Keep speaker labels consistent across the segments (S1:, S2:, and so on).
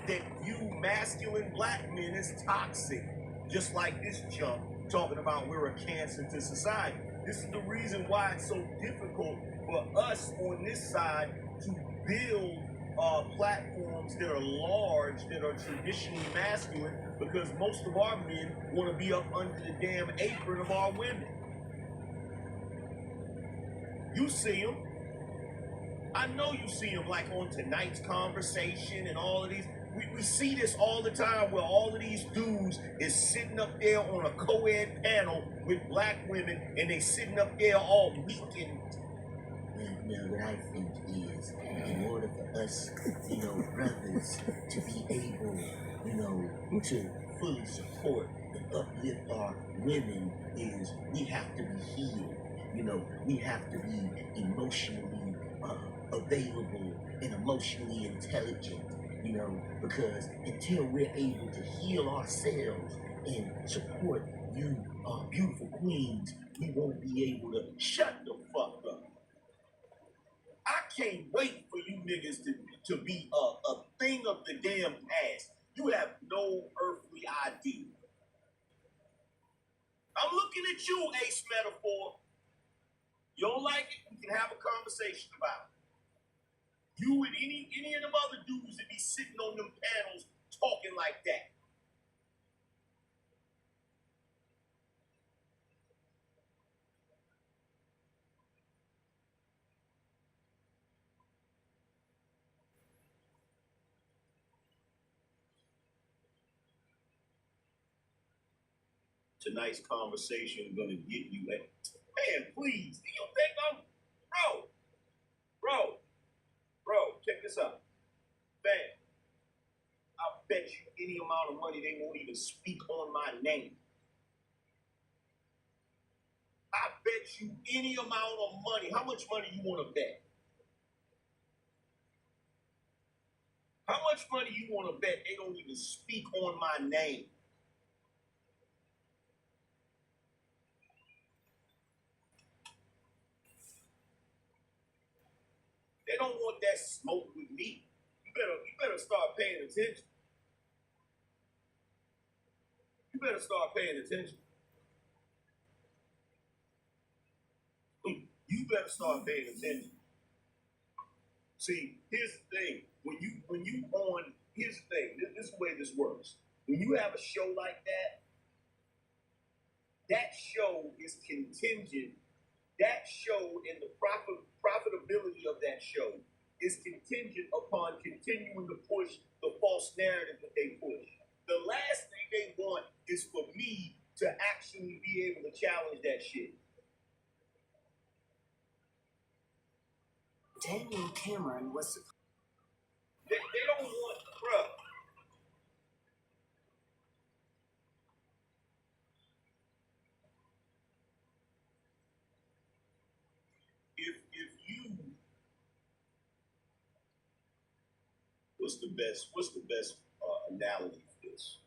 S1: that view masculine black men as toxic. Just like this junk talking about we're a cancer to society. This is the reason why it's so difficult for us on this side to build platforms that are large, that are traditionally masculine, because most of our men want to be up under the damn apron of our women. You see them. I know you see them, like on Tonight's Conversation and all of these. We see this all the time, where all of these dudes is sitting up there on a co-ed panel with black women, and they sitting up there all weak.
S2: Now, what I think is, in order for us, brothers, to be able, to fully support and uplift our women, is we have to be healed. We have to be emotionally available and emotionally intelligent, because until we're able to heal ourselves and support you, beautiful queens, we won't be able to
S1: Shut the fuck up. I can't wait for you niggas to be a thing of the damn past. You have no earthly idea. I'm looking at you, Ace Metaphor. You don't like it? We can have a conversation about it. You and any of them other dudes that be sitting on them panels talking like that. Tonight's conversation is gonna get you at, man, please. Do you think I'm bro, check this out. Man, I bet you any amount of money they won't even speak on my name. I bet you any amount of money. How much money you want to bet? How much money you want to bet they don't even speak on my name? They don't want that smoke with me. You better start paying attention. You better start paying attention. You better start paying attention. See, here's the thing. Here's the thing. This is the way this works. When you have a show like that, that show is contingent. That show and the profitability of that show is contingent upon continuing to push the false narrative that they push. The last thing they want is for me to actually be able to challenge that shit.
S3: Daniel Cameron was...
S1: They don't want, bruh. If you, what's the best analogy for this?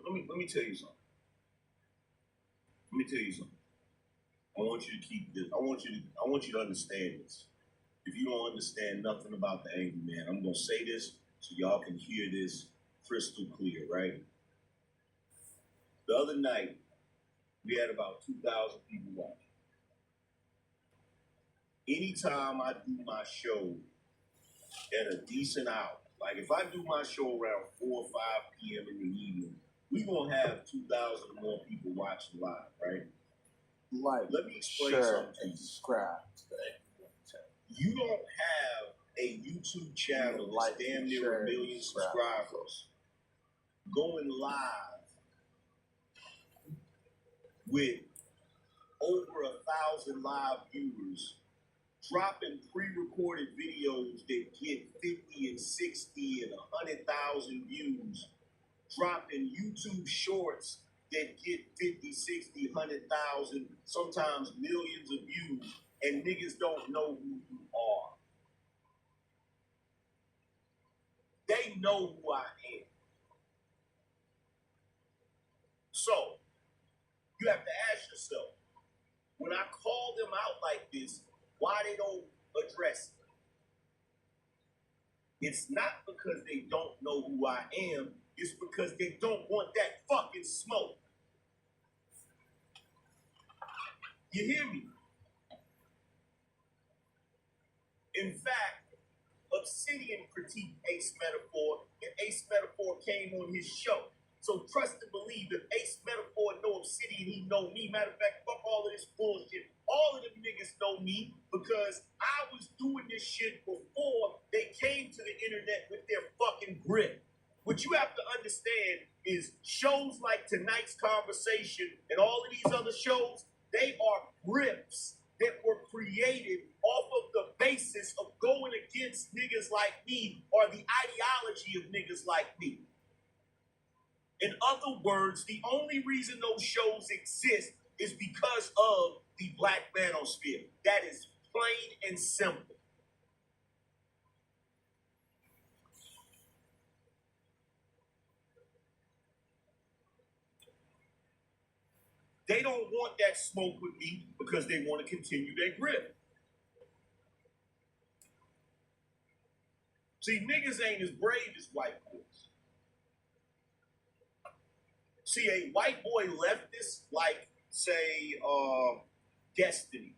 S1: Let me tell you something. Let me tell you something. I want you to keep this. I want you to understand this. If you don't understand nothing about the Angryman, I'm gonna say this so y'all can hear this crystal clear, right? The other night, we had about 2,000 people watching. Anytime I do my show at a decent hour, like if I do my show around 4 or 5 p.m. in the evening, we're gonna have 2,000 or more people watching live, right?
S4: Like,
S1: let me explain something to you.
S4: Subscribe today.
S1: You don't have a YouTube channel that's damn near 1 million subscribers going live with over 1,000 live viewers, dropping pre-recorded videos that get 50 and 60 and 100,000 views, dropping YouTube shorts that get 50, 60, 100,000, sometimes millions of views, and niggas don't know who you are. know who I am. So, you have to ask yourself, when I call them out like this, why they don't address it? It's not because they don't know who I am, it's because they don't want that fucking smoke. You hear me? In fact, Obsidian critiqued Ace Metaphor, and Ace Metaphor came on his show. So trust and believe if Ace Metaphor know Obsidian, he know me. Matter of fact, fuck all of this bullshit. All of them niggas know me because I was doing this shit before they came to the internet with their fucking grip. What you have to understand is shows like tonight's conversation and all of these other shows, they are grips that were created off of the basis of going against niggas like me or the ideology of niggas like me. In other words, the only reason those shows exist is because of the black manosphere. That is plain and simple. They don't want that smoke with me because they want to continue their grip. See, niggas ain't as brave as white boys. See, a white boy leftist, like, say, Destiny,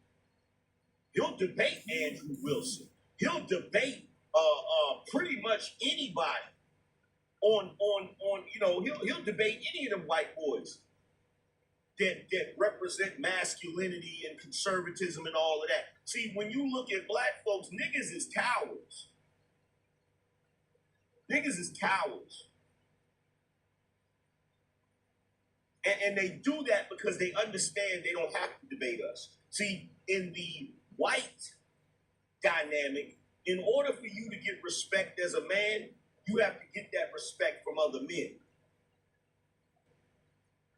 S1: he'll debate Andrew Wilson. He'll debate pretty much anybody on you know, he'll debate any of them white boys that represent masculinity and conservatism and all of that. See, when you look at black folks, niggas is cowards. Niggas is cowards. And they do that because they understand they don't have to debate us. See, in the white dynamic, in order for you to get respect as a man, you have to get that respect from other men.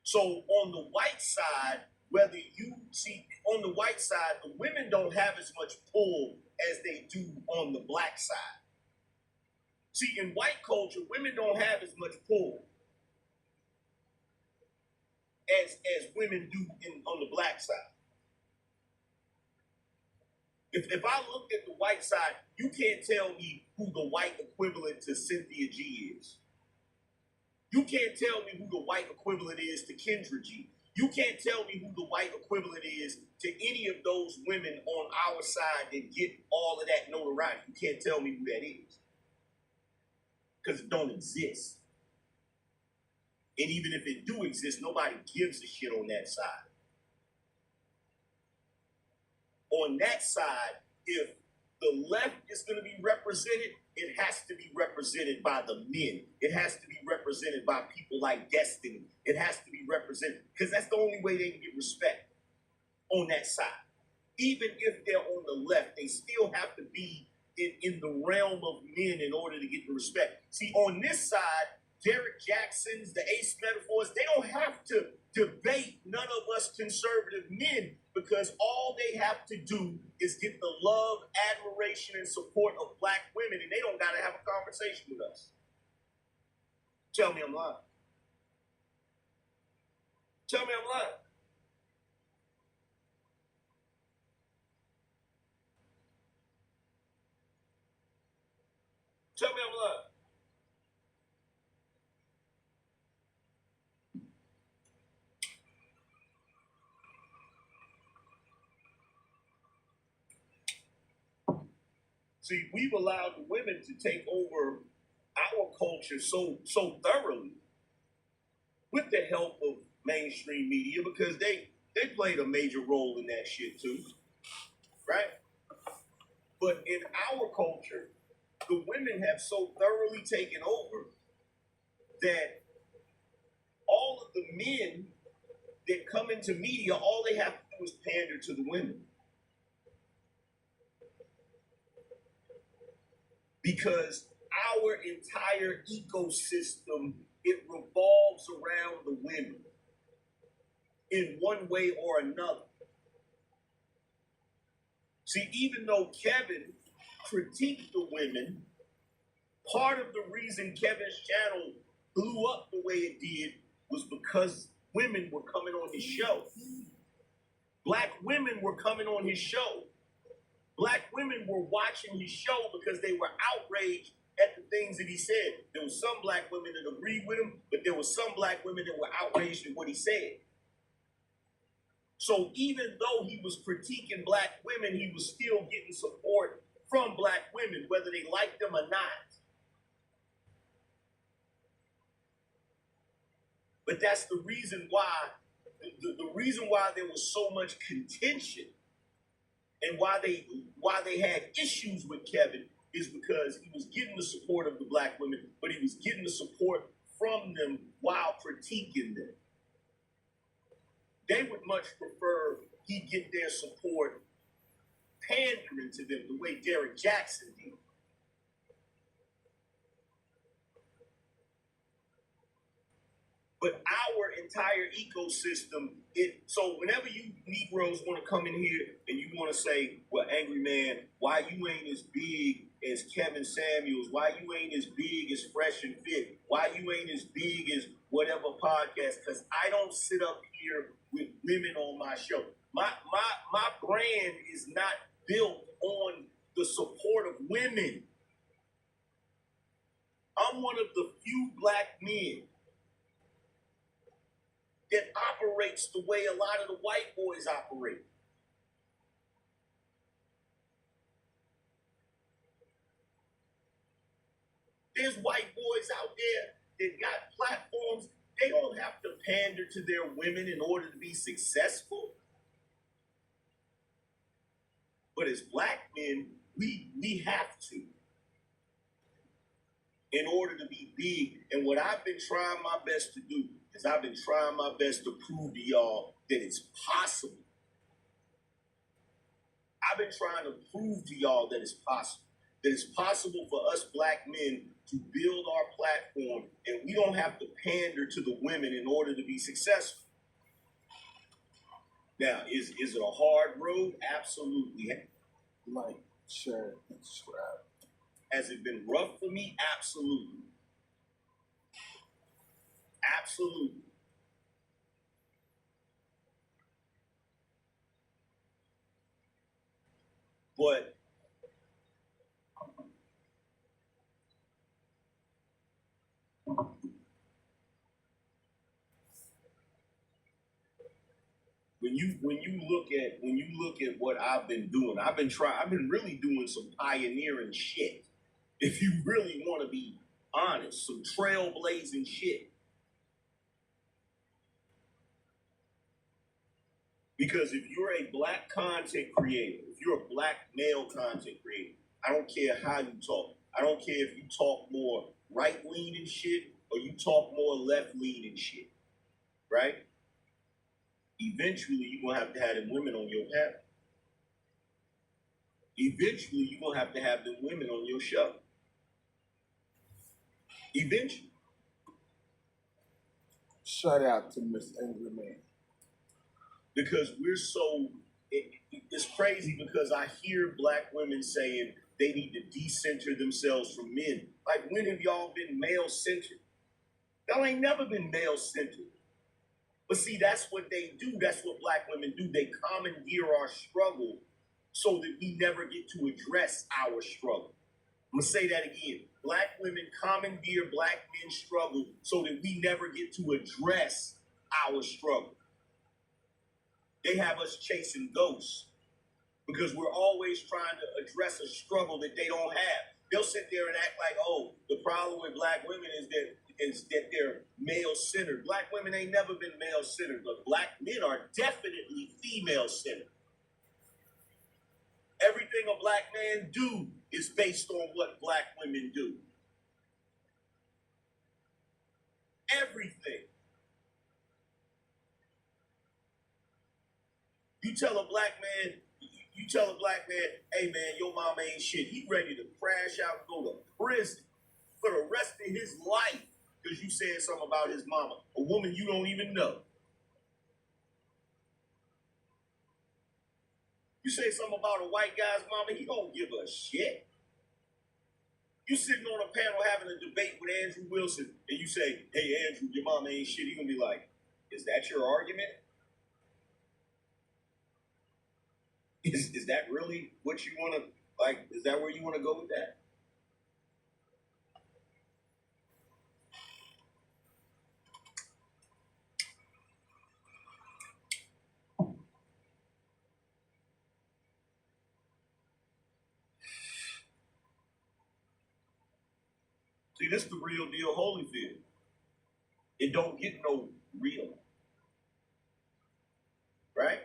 S1: So on the white side, whether you see, on the white side, the women don't have as much pull as they do on the black side. See, in white culture, women don't have as much pull as women do on the black side. If I looked at the white side, you can't tell me who the white equivalent to Cynthia G is. You can't tell me who the white equivalent is to Kendra G. You can't tell me who the white equivalent is to any of those women on our side that get all of that notoriety. You can't tell me who that is. Because it don't exist. And even if it do exist, nobody gives a shit on that side. On that side, if the left is going to be represented, it has to be represented by the men. It has to be represented by people like Destiny. It has to be represented, because that's the only way they can get respect on that side. Even if they're on the left, they still have to be in the realm of men in order to get the respect. See, on this side, Derek Jackson's, the Ace Metaphors, they don't have to debate none of us conservative men, because all they have to do is get the love, admiration, and support of black women, and they don't got to have a conversation with us. Tell me I'm lying. Tell me I'm lying. Tell me I'm lying. See, we've allowed the women to take over our culture so thoroughly with the help of mainstream media, because they played a major role in that shit too, right? But in our culture, the women have so thoroughly taken over that all of the men that come into media, all they have to do is pander to the women. Because our entire ecosystem, it revolves around the women in one way or another. See, even though Kevin critiqued the women Part of the reason Kevin's channel blew up the way it did was because women were coming on his show. Black women were coming on his show. Black women were watching his show because they were outraged at the things that he said. There were some black women that agreed with him, but there were some black women that were outraged at what he said. So even though he was critiquing black women, he was still getting support from black women, whether they liked them or not. But that's the reason why, the reason why there was so much contention and why they had issues with Kevin is because he was getting the support of the black women, but he was getting the support from them while critiquing them. They would much prefer he get their support pandering to them the way Derek Jackson did. But our entire ecosystem, so whenever you Negroes want to come in here and you want to say, well, Angryman, why you ain't as big as Kevin Samuels, why you ain't as big as Fresh and Fit, why you ain't as big as whatever podcast, because I don't sit up here with women on my show. My brand is not built on the support of women. I'm one of the few black men that operates the way a lot of the white boys operate. There's white boys out there that got platforms. They don't have to pander to their women in order to be successful. But as black men, we have to in order to be big. And what I've been trying my best to do is I've been trying my best to prove to y'all that it's possible. I've been trying to prove to y'all that it's possible. That it's possible for us black men to build our platform and we don't have to pander to the women in order to be successful. Now, is it a hard road? Absolutely.
S4: Like, share, and subscribe.
S1: Has it been rough for me? Absolutely. Absolutely. But when you look at what I've been doing, I've been really doing some pioneering shit. If you really want to be honest, some trailblazing shit. Because if you're a black content creator, if you're a black male content creator, I don't care how you talk. I don't care if you talk more right-leaning shit or you talk more left-leaning shit, right? Eventually, you're going to have them women on your panel. Eventually, you're going to have them women on your show. Eventually.
S4: Shout out to Miss Angryman.
S1: Because we're so, it's crazy because I hear black women saying they need to decenter themselves from men. Like, when have y'all been male-centered? Y'all ain't never been male-centered. But see, that's what they do. That's what black women do. They commandeer our struggle so that we never get to address our struggle. I'm going to say that again. Black women commandeer black men's struggle so that we never get to address our struggle. They have us chasing ghosts because we're always trying to address a struggle that they don't have. They'll sit there and act like, oh, the problem with black women is that they're male-centered. Black women ain't never been male-centered, but black men are definitely female-centered. Everything a black man do is based on what black women do. Everything. You tell a black man, hey man, your mama ain't shit. He ready to crash out and go to prison for the rest of his life because you said something about his mama, a woman you don't even know. You say something about a white guy's mama, he don't give a shit. You sitting on a panel having a debate with Andrew Wilson, and you say, "Hey, Andrew, your mama ain't shit," he gonna be like, "Is that your argument? Is that really what you want to like? Is that where you want to go with that?" See, this is the real deal, Holyfield. It don't get no real, right?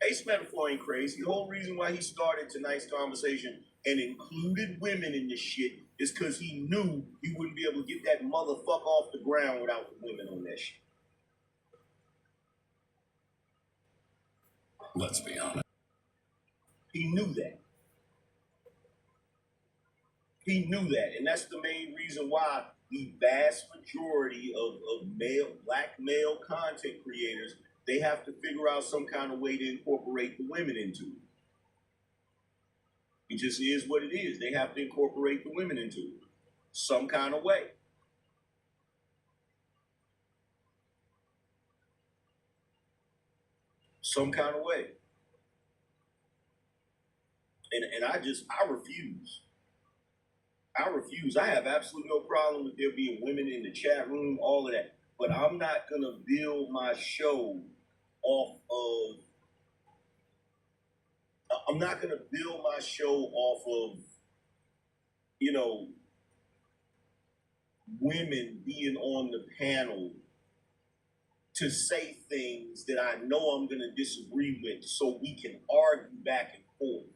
S1: Ace Metaphor ain't crazy. The whole reason why he started tonight's conversation and included women in this shit is because he knew he wouldn't be able to get that motherfucker off the ground without the women on that shit.
S3: Let's be honest.
S1: He knew that. He knew that. And that's the main reason why the vast majority of black male content creators, they have to figure out some kind of way to incorporate the women into it. It just is what it is. They have to incorporate the women into it some kind of way. Some kind of way. And I refuse. I refuse. I have absolutely no problem with there being women in the chat room, all of that. But I'm not going to build my show off of, I'm not going to build my show off of, you know, women being on the panel to say things that I know I'm going to disagree with so we can argue back and forth.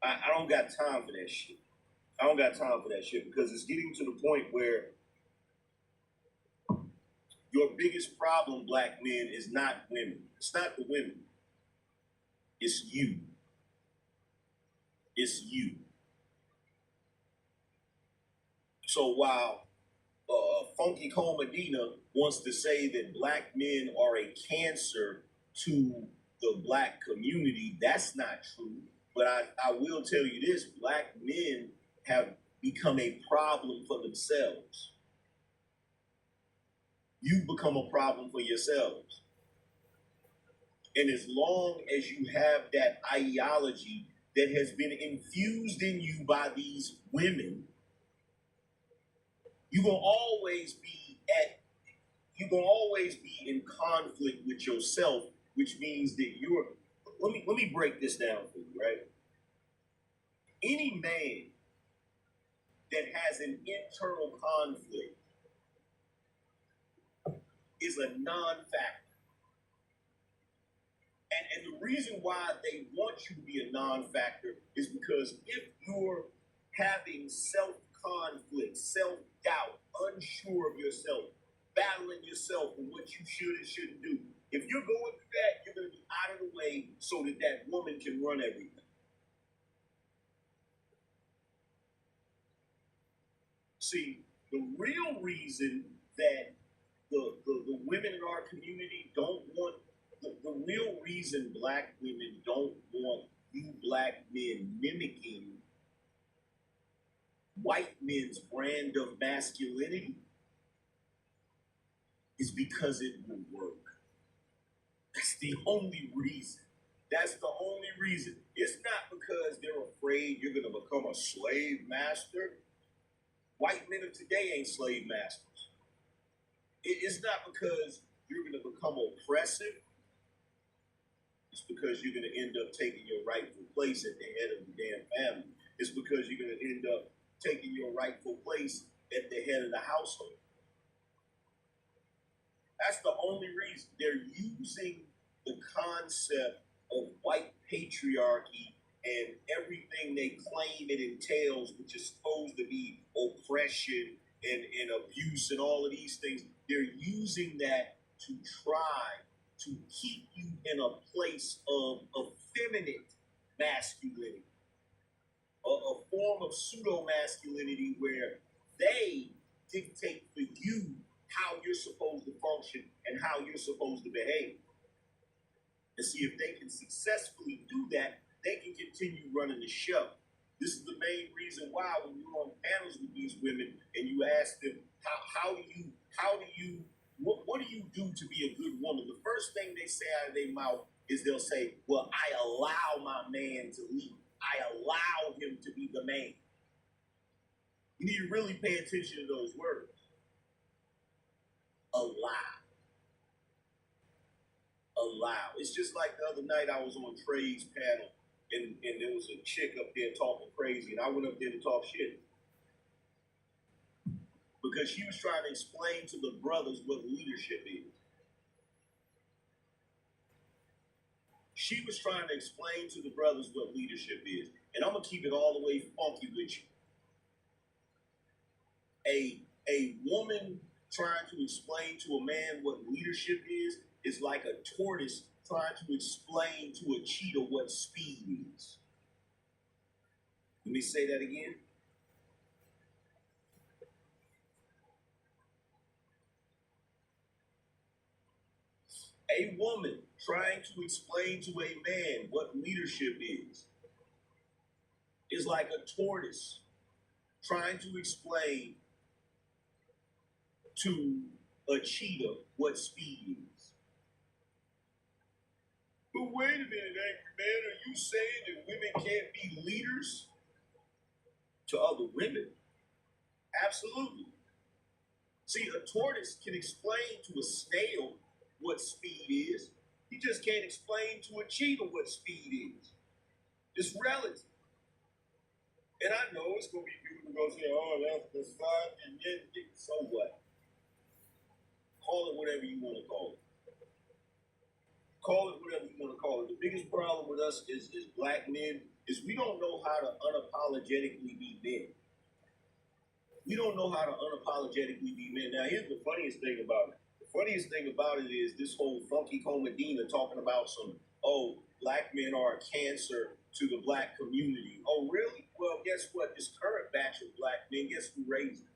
S1: I don't got time for that shit. I don't got time for that shit because it's getting to the point where your biggest problem, black men, is not women. It's not the women. It's you. It's you. So while Funky Cole Medina wants to say that black men are a cancer to the black community, that's not true. But I will tell you this, black men have become a problem for themselves. You've become a problem for yourselves. And as long as you have that ideology that has been infused in you by these women, you're gonna always be in conflict with yourself, which means that let me break this down for you, right? Any man that has an internal conflict is a non-factor. And the reason why they want you to be a non-factor is because if you're having self-conflict, self-doubt, unsure of yourself, battling yourself and what you should and shouldn't do, if you're going through that, you're going to be out of the way so that that woman can run everything. See, the real reason that the women in our community don't want, the real reason black women don't want you black men mimicking white men's brand of masculinity is because it will work. That's the only reason. That's the only reason. It's not because they're afraid you're going to become a slave master. White men of today ain't slave masters. It's not because you're going to become oppressive. It's because you're going to end up taking your rightful place at the head of the damn family. It's because you're going to end up taking your rightful place at the head of the household. That's the only reason. They're using the concept of white patriarchy and everything they claim it entails, which is supposed to be oppression and abuse and all of these things. They're using that to try to keep you in a place of effeminate masculinity, a form of pseudo-masculinity where they dictate for you how you're supposed to function and how you're supposed to behave. And see, if they can successfully do that, they can continue running the show. This is the main reason why when you're on panels with these women and you ask them what do you do to be a good woman? The first thing they say out of their mouth is they'll say, "Well, I allow my man to lead. I allow him to be the man." You need to really pay attention to those words. Allow. Allow. It's just like the other night I was on Trey's panel and there was a chick up there talking crazy and I went up there to talk shit. Because she was trying to explain to the brothers what leadership is. She was trying to explain to the brothers what leadership is. And I'm going to keep it all the way funky with you. A woman trying to explain to a man what leadership is like a tortoise trying to explain to a cheetah what speed is. Let me say that again. A woman trying to explain to a man what leadership is like a tortoise trying to explain to a cheetah what speed is. But wait a minute, Angry Man, are you saying that women can't be leaders to other women? Absolutely. See, a tortoise can explain to a snail what speed is. He just can't explain to a cheetah what speed is. It's relative. And I know it's going to be people who go say, "Oh, that's the sun," and then so what? Call it whatever you want to call it. Call it whatever you want to call it. The biggest problem with us is black men is we don't know how to unapologetically be men. We don't know how to unapologetically be men. Now, here's the funniest thing about it. The funniest thing about it is this whole Funky Comedina talking about black men are a cancer to the black community. Oh, really? Well, guess what? This current batch of black men, guess who raised them?